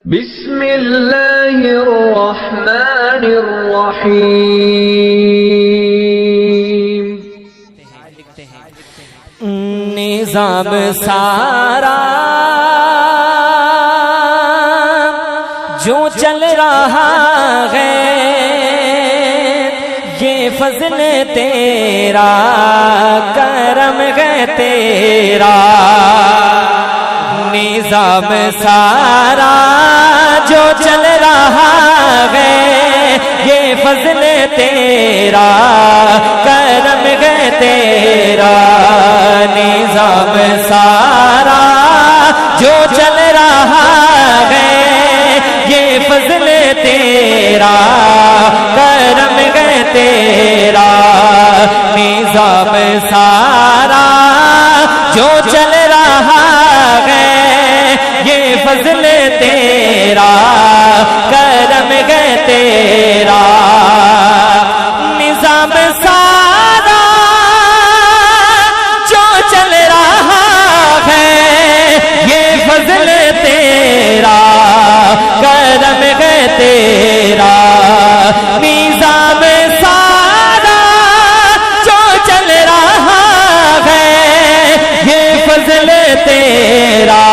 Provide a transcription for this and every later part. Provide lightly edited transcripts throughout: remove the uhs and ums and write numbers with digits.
بسم اللہ الرحمن الرحیم۔ نظام سارا جو چل رہا ہے یہ فضل تیرا، کرم ہے تیرا۔ نظام سارا جو چل رہا ہے یہ فضل تیرا، کرم ہے تیرا۔ نظام سارا جو چل رہا ہے یہ فضل تیرا، کرم ہے تیرا۔ نظام سارا جو چل رہا ہے یہ فضل تیرا، کرم ہے تیرا۔ نظام سارا جو چل رہا ہے یہ فضل تیرا، کرم ہے تیرا۔ نظام سارا جو چل رہا ہے یہ فضل تیرا،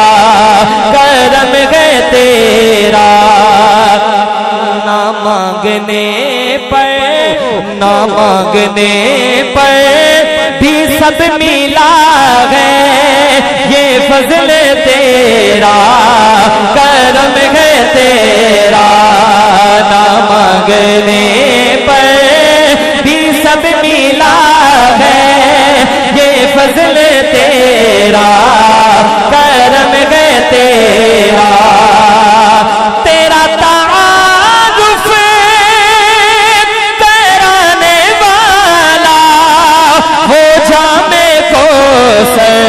کرم ہے تیرا۔ نہ مانگنے پر بھی سب ملا ہے یہ فضل تیرا، کرم ہے تیرا۔ نہ مانگنے پر بھی سب ملا ہے یہ فضل تیرا، کرم ہے تیرا۔ تیرا تعارف کرانے والا ہو جام کوثر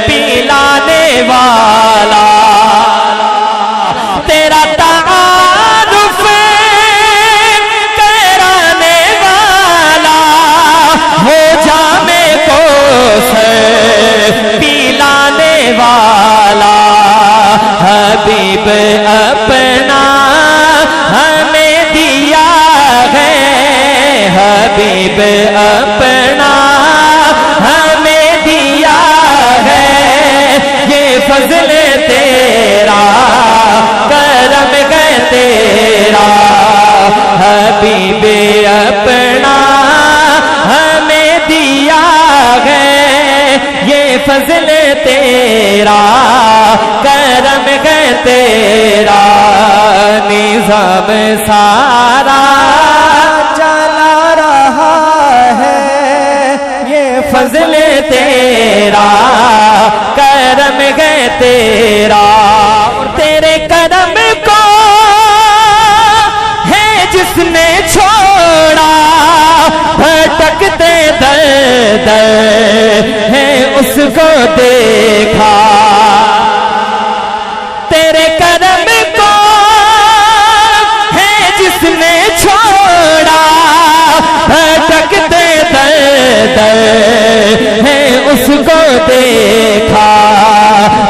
پلانے والا۔ تیرا تعارف کرانے والا ہو جام کوثر پلانے والا۔ حبیب اپنا ہمیں دیا ہے، حبیب اپنا ہمیں دیا ہے یہ فضل تیرا، کرم ہے تیرا۔ حبیب اپنا ہمیں دیا ہے یہ فضل تیرا، کرم ہے تیرا۔ نظام سارا چلا رہا ہے یہ فضل تیرا، کرم ہے تیرا۔ تیرے کرم کو ہے جس نے چھوڑا، بھٹکتے در در ہے اس کو دیکھا۔ تیرے کرم کو ہے جس نے چھوڑا، بھٹکتے در در ہے اس کو دیکھا۔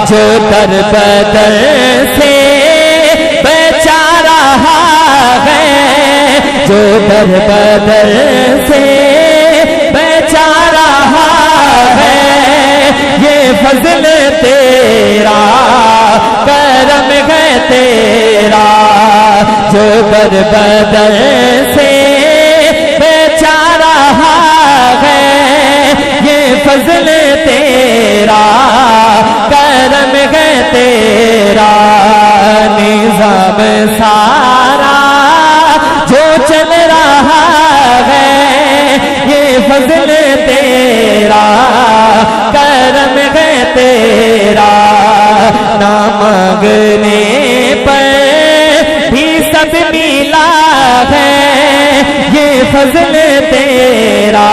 جو در بدر سے بچا رہا ہے، جو در بدر سے بچا رہا ہے یہ فضل تیرا، کرم ہے تیرا۔ جو در بدر سے بچا رہا ہے یہ فضل تیرا، کرم ہے تیرا۔ نظام سارا جو چل رہا ہے یہ فضل تیرا، کرم ہے تیرا۔ نہ مانگنے پر بھی سب ملا ہے یہ فضل تیرا،